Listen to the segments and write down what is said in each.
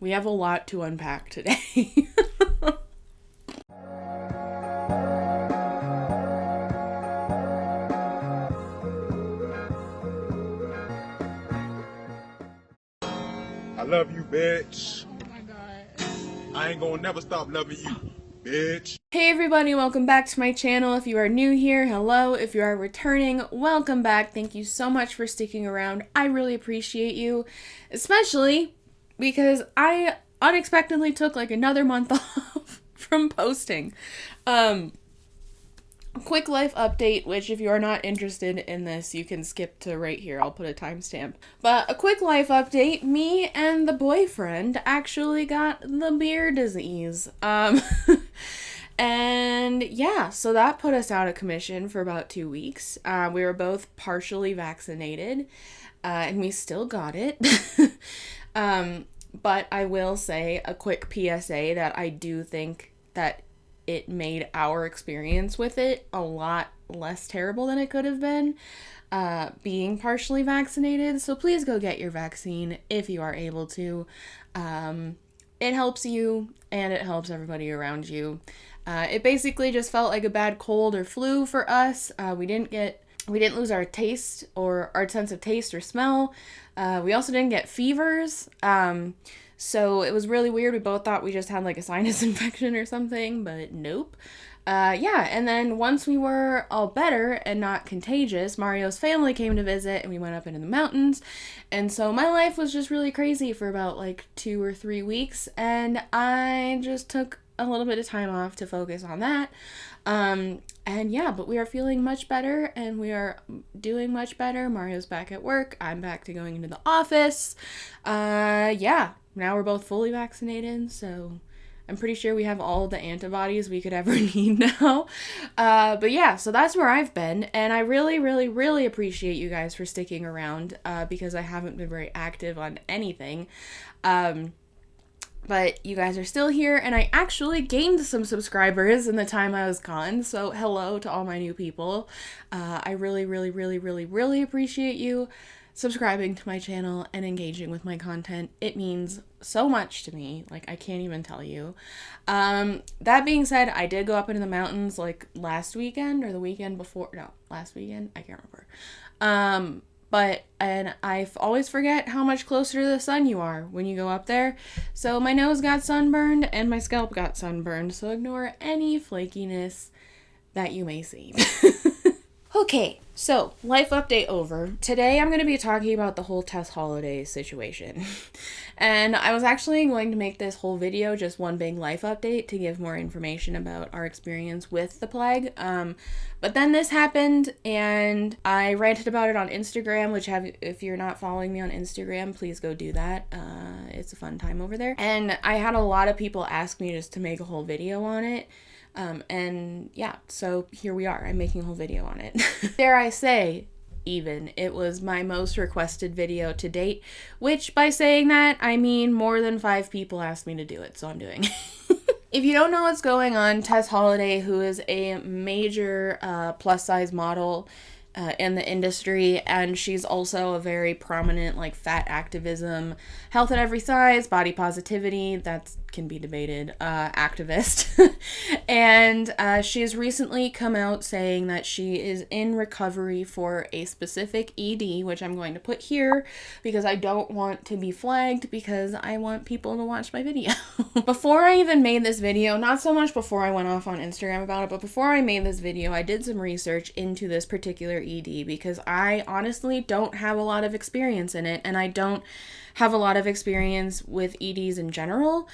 We have a lot to unpack today. I love you, bitch. Oh my god. I ain't gonna never stop loving you, bitch. Hey everybody, welcome back to my channel. If you are new here, hello. If you are returning, welcome back. Thank you so much for sticking around. I really appreciate you, especially because I unexpectedly took like another month off from posting. Quick life update, which if you are not interested in this, you can skip to right here. I'll put a timestamp. But a quick life update, me and the boyfriend actually got the beer disease. And yeah, so that put us out of commission for about 2 weeks. We were both partially vaccinated, and we still got it. But I will say a quick PSA that I do think that it made our experience with it a lot less terrible than it could have been, being partially vaccinated. So please go get your vaccine if you are able to. It helps you and it helps everybody around you. It basically just felt like a bad cold or flu for us. We didn't lose our taste or our sense of taste or smell. We also didn't get fevers. So it was really weird. We both thought we just had like a sinus infection or something, but nope. Yeah, and then once we were all better and not contagious, Mario's family came to visit and we went up into the mountains. And so my life was just really crazy for about like 2 or 3 weeks, and I just took a little bit of time off to focus on that. And yeah, but we are feeling much better and we are doing much better. Mario's back at work. I'm back to going into the office. Yeah, now we're both fully vaccinated, so I'm pretty sure we have all the antibodies we could ever need now. But yeah, so that's where I've been, and I really, really, really appreciate you guys for sticking around, because I haven't been very active on anything. But you guys are still here, and I actually gained some subscribers in the time I was gone, so hello to all my new people. I really, really, really, really, really appreciate you subscribing to my channel and engaging with my content. It means so much to me, like I can't even tell you. That being said, I did go up into the mountains like last weekend or the weekend before. No, last weekend, I can't remember. And I always forget how much closer to the sun you are when you go up there. So my nose got sunburned and my scalp got sunburned, so ignore any flakiness that you may see. Okay, so life update over. Today I'm going to be talking about the whole Tess Holliday situation. And I was actually going to make this whole video just one big life update to give more information about our experience with the plague. But then this happened and I ranted about it on Instagram, which if you're not following me on Instagram, please go do that. It's a fun time over there. And I had a lot of people ask me just to make a whole video on it. And yeah, so here we are. I'm making a whole video on it. Dare I say, even, it was my most requested video to date, which by saying that, I mean more than 5 people asked me to do it, so I'm doing it. If you don't know what's going on, Tess Holliday, who is a major plus-size model in the industry, and she's also a very prominent like fat activism, health at every size, body positivity, that can be debated, activist. And she has recently come out saying that she is in recovery for a specific ED, which I'm going to put here because I don't want to be flagged because I want people to watch my video. Before I even made this video, not so much before I went off on Instagram about it, but before I made this video, I did some research into this particular ED because I honestly don't have a lot of experience in it, and I don't have a lot of experience with EDs in general.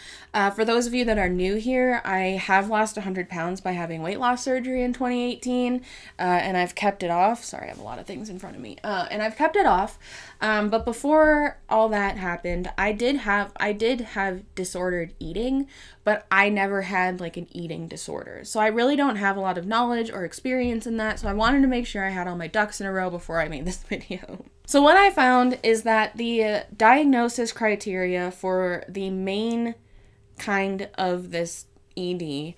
For those of you that are new here, I have lost 100 pounds by having weight loss surgery in 2018, and I've kept it off. Sorry, I have a lot of things in front of me. And I've kept it off. But before all that happened, I did have disordered eating, but I never had like an eating disorder. So I really don't have a lot of knowledge or experience in that. So I wanted to make sure I had all my ducks in a row before I made this video. So what I found is that the diagnosis criteria for the main kind of this ED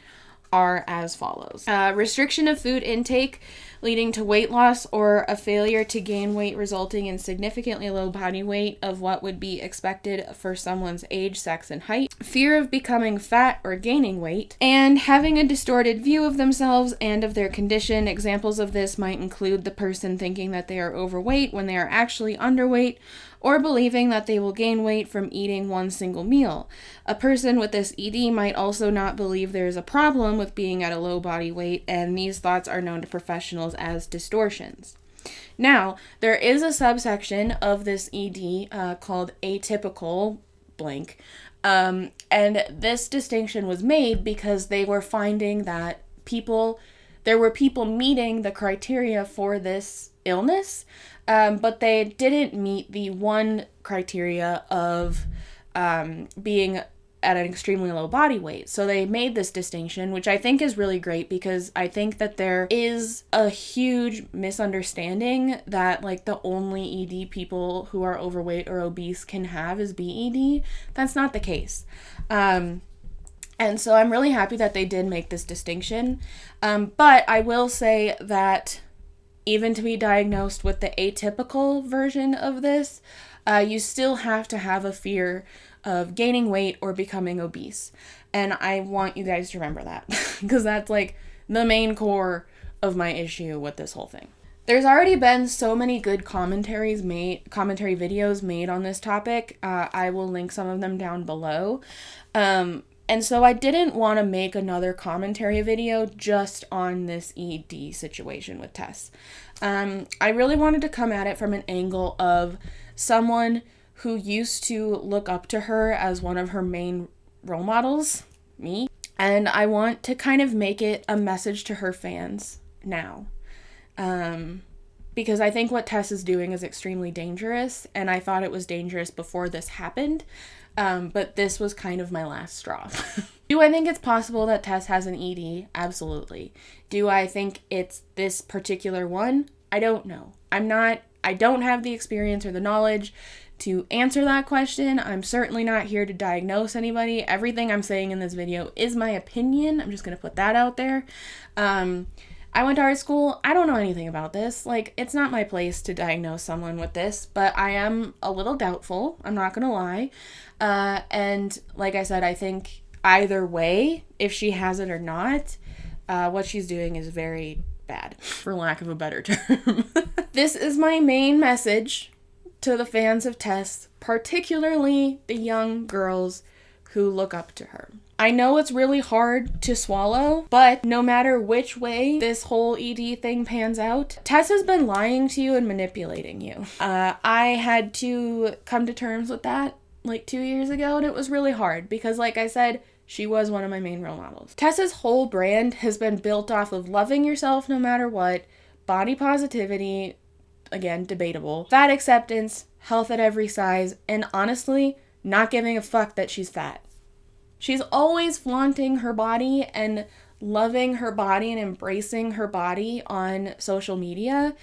are as follows. Restriction of food intake leading to weight loss or a failure to gain weight resulting in significantly low body weight of what would be expected for someone's age, sex, and height. Fear of becoming fat or gaining weight. And having a distorted view of themselves and of their condition. Examples of this might include the person thinking that they are overweight when they are actually underweight, or believing that they will gain weight from eating one single meal. A person with this ED might also not believe there is a problem with being at a low body weight, and these thoughts are known to professionals as distortions. Now, there is a subsection of this ED called atypical blank, and this distinction was made because they were finding that there were people meeting the criteria for this illness, but they didn't meet the one criteria of being at an extremely low body weight. So they made this distinction, which I think is really great because I think that there is a huge misunderstanding that like the only ED people who are overweight or obese can have is BED. That's not the case. And so I'm really happy that they did make this distinction. But I will say that even to be diagnosed with the atypical version of this, you still have to have a fear of gaining weight or becoming obese. And I want you guys to remember that because that's like the main core of my issue with this whole thing. There's already been so many good commentary videos made on this topic. I will link some of them down below. And so I didn't want to make another commentary video just on this ED situation with Tess. I really wanted to come at it from an angle of someone who used to look up to her as one of her main role models, me. And I want to kind of make it a message to her fans now. Because I think what Tess is doing is extremely dangerous, and I thought it was dangerous before this happened. But this was kind of my last straw. Do I think it's possible that Tess has an ED? Absolutely. Do I think it's this particular one? I don't know. I don't have the experience or the knowledge to answer that question. I'm certainly not here to diagnose anybody. Everything I'm saying in this video is my opinion. I'm just going to put that out there. I went to art school. I don't know anything about this. Like, it's not my place to diagnose someone with this, but I am a little doubtful. I'm not going to lie. And like I said, I think either way, if she has it or not, what she's doing is very bad, for lack of a better term. This is my main message to the fans of Tess, particularly the young girls who look up to her. I know it's really hard to swallow, but no matter which way this whole ED thing pans out, Tess has been lying to you and manipulating you. I had to come to terms with that like 2 years ago, and it was really hard because, like I said, she was one of my main role models. Tess's whole brand has been built off of loving yourself no matter what, body positivity, again, debatable, fat acceptance, health at every size, and honestly, not giving a fuck that she's fat. She's always flaunting her body and loving her body and embracing her body on social media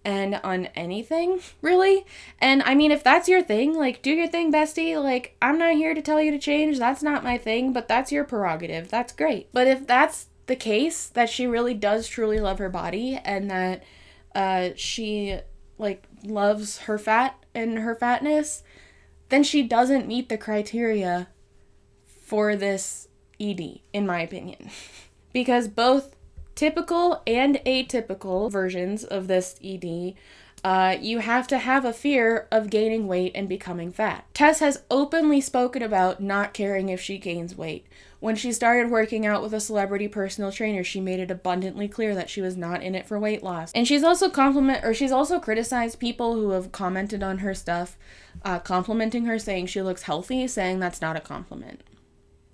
and on anything, really. And I mean, if that's your thing, like, do your thing, bestie. Like, I'm not here to tell you to change. That's not my thing, but that's your prerogative. That's great. But if that's the case, that she really does truly love her body and that she, like, loves her fat and her fatness, then she doesn't meet the criteria for this ED, in my opinion. Because both typical and atypical versions of this ED, you have to have a fear of gaining weight and becoming fat. Tess has openly spoken about not caring if she gains weight. When she started working out with a celebrity personal trainer, she made it abundantly clear that she was not in it for weight loss. And she's also criticized people who have commented on her stuff, complimenting her, saying she looks healthy, saying that's not a compliment.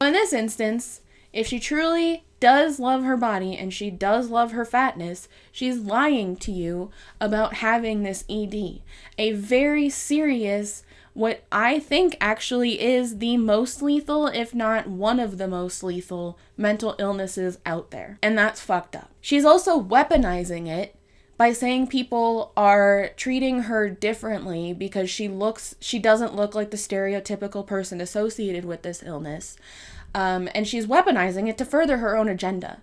In this instance, if she truly does love her body and she does love her fatness, she's lying to you about having this ED. A very serious, what I think actually is the most lethal, if not one of the most lethal, mental illnesses out there. And that's fucked up. She's also weaponizing it by saying people are treating her differently because she doesn't look like the stereotypical person associated with this illness. and she's weaponizing it to further her own agenda.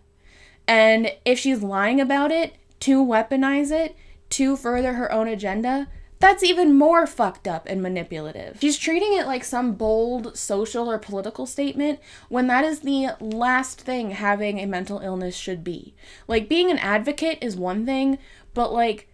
And if she's lying about it to weaponize it to further her own agenda, that's even more fucked up and manipulative. She's treating it like some bold social or political statement when that is the last thing having a mental illness should be. Like, being an advocate is one thing, but like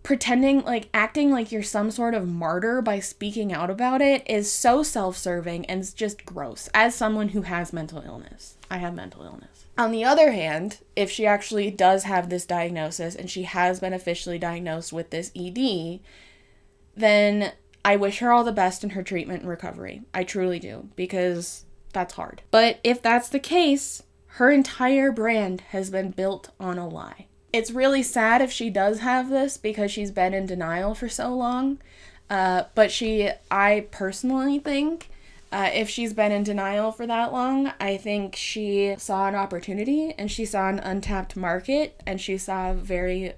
pretending, like acting like you're some sort of martyr by speaking out about it is so self-serving and it's just gross. As someone who has mental illness, I have mental illness. On the other hand, if she actually does have this diagnosis and she has been officially diagnosed with this ED, then I wish her all the best in her treatment and recovery. I truly do, because that's hard. But if that's the case, her entire brand has been built on a lie. It's really sad if she does have this because she's been in denial for so long. But I personally think if she's been in denial for that long, I think she saw an opportunity and she saw an untapped market and she saw a very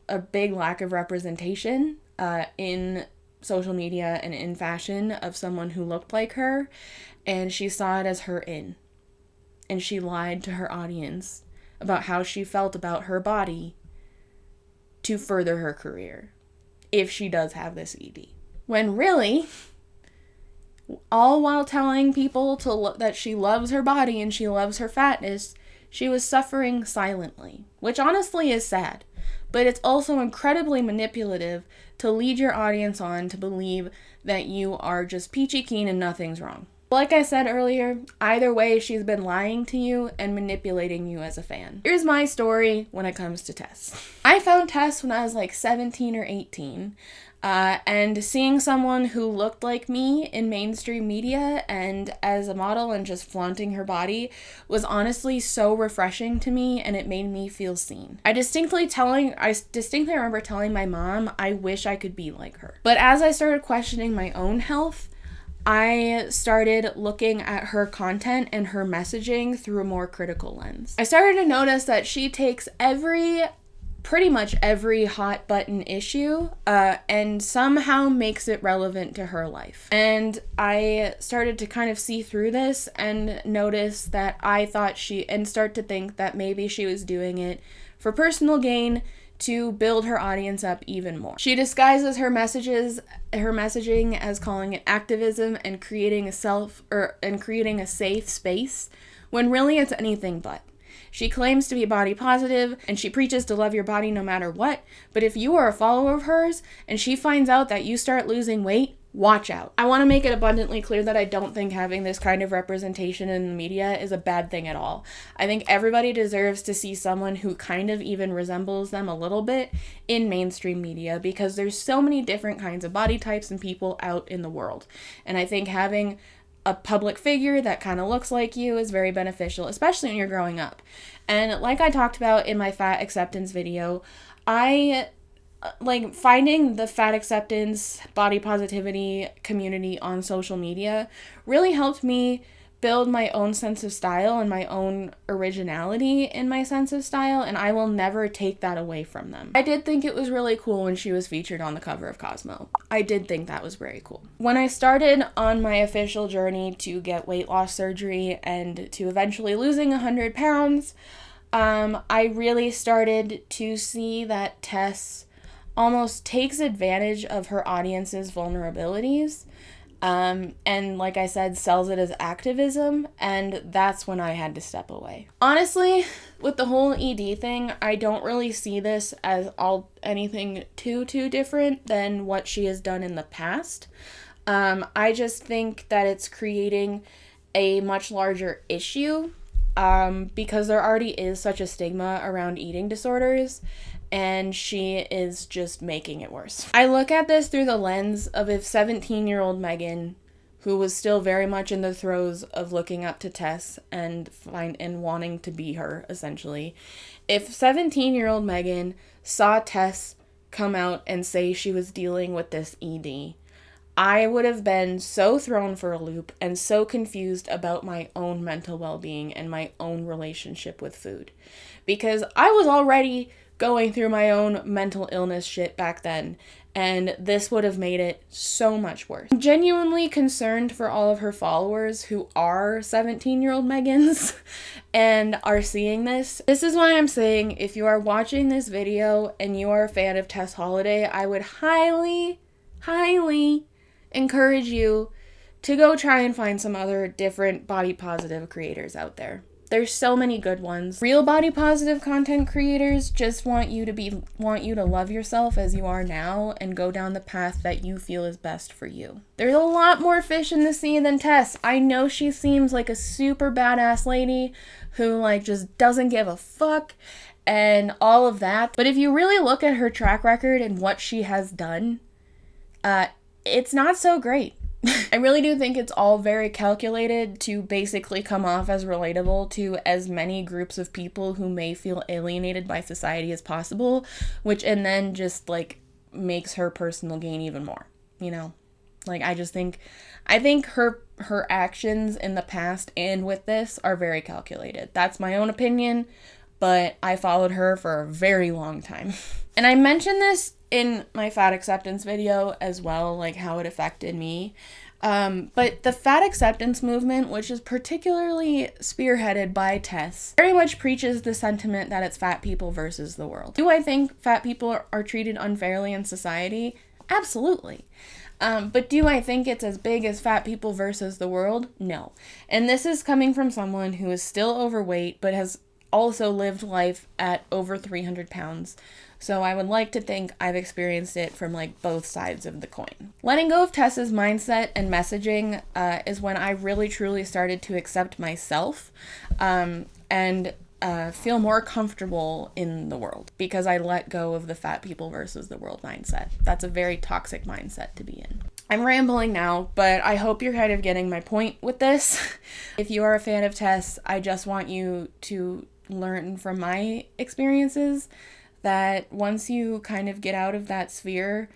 a big lack of representation in social media and in fashion of someone who looked like her, and she saw it as her in. And she lied to her audience about how she felt about her body to further her career, if she does have this ED. When really, all while telling people that she loves her body and she loves her fatness, she was suffering silently, which honestly is sad. But it's also incredibly manipulative to lead your audience on to believe that you are just peachy keen and nothing's wrong. Like I said earlier, either way, she's been lying to you and manipulating you as a fan. Here's my story when it comes to Tess. I found Tess when I was like 17 or 18. And seeing someone who looked like me in mainstream media and as a model and just flaunting her body was honestly so refreshing to me, and it made me feel seen. I distinctly remember telling my mom I wish I could be like her. But as I started questioning my own health, I started looking at her content and her messaging through a more critical lens. I started to notice that she takes pretty much every hot button issue and somehow makes it relevant to her life. And I started to kind of see through this and notice that start to think that maybe she was doing it for personal gain to build her audience up even more. She disguises her messaging as calling it activism and creating a safe space, when really it's anything but. She claims to be body positive and she preaches to love your body no matter what, but if you are a follower of hers and she finds out that you start losing weight, watch out. I want to make it abundantly clear that I don't think having this kind of representation in the media is a bad thing at all. I think everybody deserves to see someone who kind of even resembles them a little bit in mainstream media, because there's so many different kinds of body types and people out in the world. And I think having a public figure that kind of looks like you is very beneficial, especially when you're growing up. And like I talked about in my fat acceptance video, finding the fat acceptance, body positivity community on social media really helped me build my own sense of style and my own originality in my sense of style, and I will never take that away from them. I did think it was really cool when she was featured on the cover of Cosmo. I did think that was very cool. When I started on my official journey to get weight loss surgery and to eventually losing 100 pounds, I really started to see that Tess almost takes advantage of her audience's vulnerabilities, and like I said, sells it as activism, and that's when I had to step away. Honestly, with the whole ED thing, I don't really see this as anything too different than what she has done in the past. I just think that it's creating a much larger issue, because there already is such a stigma around eating disorders, and she is just making it worse. I look at this through the lens of if 17-year-old Megan, who was still very much in the throes of looking up to Tess and wanting to be her, essentially, if 17-year-old Megan saw Tess come out and say she was dealing with this ED, I would have been so thrown for a loop and so confused about my own mental well-being and my own relationship with food, because I was already going through my own mental illness shit back then, and this would have made it so much worse. I'm genuinely concerned for all of her followers who are 17-year-old Megans and are seeing this. This is why I'm saying, if you are watching this video and you are a fan of Tess Holliday, I would highly, highly encourage you to go try and find some other different body positive creators out there. There's so many good ones. Real body positive content creators just want you to love yourself as you are now and go down the path that you feel is best for you. There's a lot more fish in the sea than Tess. I know she seems like a super badass lady who like just doesn't give a fuck and all of that. But if you really look at her track record and what she has done, it's not so great. I really do think it's all very calculated to basically come off as relatable to as many groups of people who may feel alienated by society as possible, which and then just like makes her personal gain even more, you know? Like I think her actions in the past and with this are very calculated. That's my own opinion, but I followed her for a very long time. And I mentioned this in my fat acceptance video as well, like how it affected me. But the fat acceptance movement, which is particularly spearheaded by Tess, very much preaches the sentiment that it's fat people versus the world. Do I think fat people are treated unfairly in society? Absolutely. But do I think it's as big as fat people versus the world? No. And this is coming from someone who is still overweight, but has also lived life at over 300 pounds. So I would like to think I've experienced it from like both sides of the coin. Letting go of Tess's mindset and messaging is when I really truly started to accept myself and feel more comfortable in the world, because I let go of the fat people versus the world mindset. That's a very toxic mindset to be in. I'm rambling now, but I hope you're kind of getting my point with this. If you are a fan of Tess, I just want you to learn from my experiences that once you kind of get out of that sphere,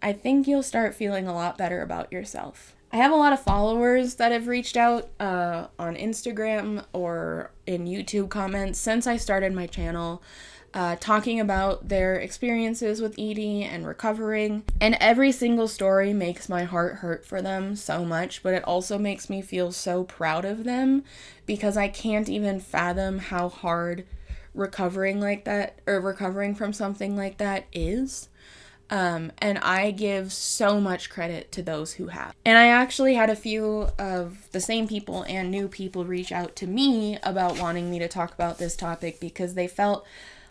I think you'll start feeling a lot better about yourself. I have a lot of followers that have reached out on Instagram or in YouTube comments since I started my channel, talking about their experiences with eating and recovering. And every single story makes my heart hurt for them so much, but it also makes me feel so proud of them, because I can't even fathom how hard recovering like that, or recovering from something like that, is. And I give so much credit to those who have. And I actually had a few of the same people and new people reach out to me about wanting me to talk about this topic, because they felt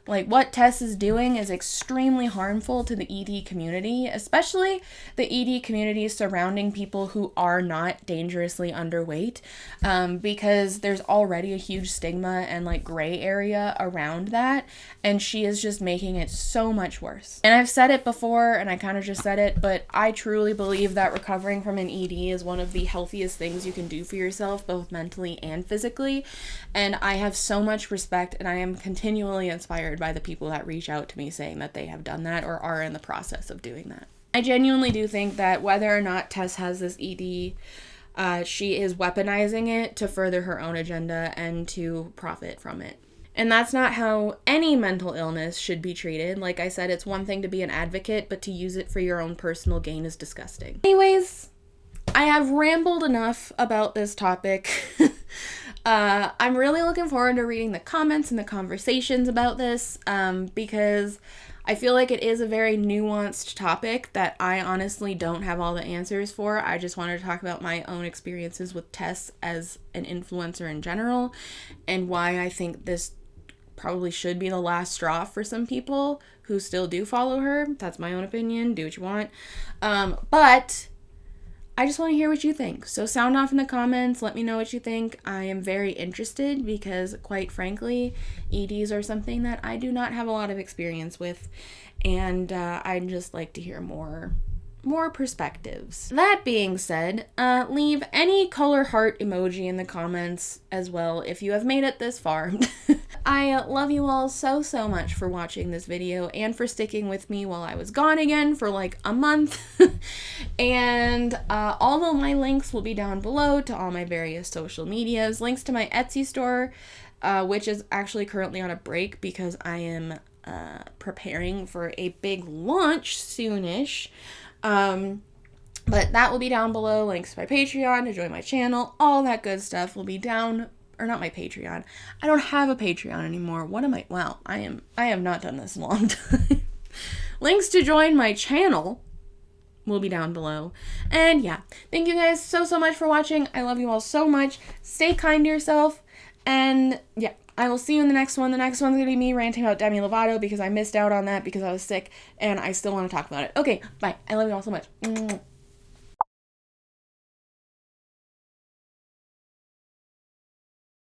like what Tess is doing is extremely harmful to the ED community, especially the ED community surrounding people who are not dangerously underweight, because there's already a huge stigma and like gray area around that, and she is just making it so much worse. And I've said it before, and I kind of just said it, but I truly believe that recovering from an ED is one of the healthiest things you can do for yourself, both mentally and physically, and I have so much respect, and I am continually inspired by the people that reach out to me saying that they have done that or are in the process of doing that. I genuinely do think that whether or not Tess has this ED, she is weaponizing it to further her own agenda and to profit from it. And that's not how any mental illness should be treated. Like I said, it's one thing to be an advocate, but to use it for your own personal gain is disgusting. Anyways, I have rambled enough about this topic. I'm really looking forward to reading the comments and the conversations about this, because I feel like it is a very nuanced topic that I honestly don't have all the answers for. I just wanted to talk about my own experiences with Tess as an influencer in general, and why I think this probably should be the last straw for some people who still do follow her. That's my own opinion. Do what you want. But I just want to hear what you think. So sound off in the comments. Let me know what you think. I am very interested because, quite frankly, EDs are something that I do not have a lot of experience with. And I'd just like to hear more perspectives. That being said, leave any color heart emoji in the comments as well if you have made it this far. I love you all so much for watching this video and for sticking with me while I was gone again for like a month. And all of my links will be down below to all my various social medias, links to my Etsy store, which is actually currently on a break because I am preparing for a big launch soonish. But that will be down below. Links to my Patreon, to join my channel, all that good stuff will be down. Or not my Patreon. I don't have a Patreon anymore. What am I? Wow, I have not done this in a long time. Links to join my channel will be down below. And yeah, thank you guys so much for watching. I love you all so much. Stay kind to yourself. And yeah, I will see you in the next one. The next one's going to be me ranting about Demi Lovato because I missed out on that because I was sick and I still want to talk about it. Okay, bye. I love you all so much.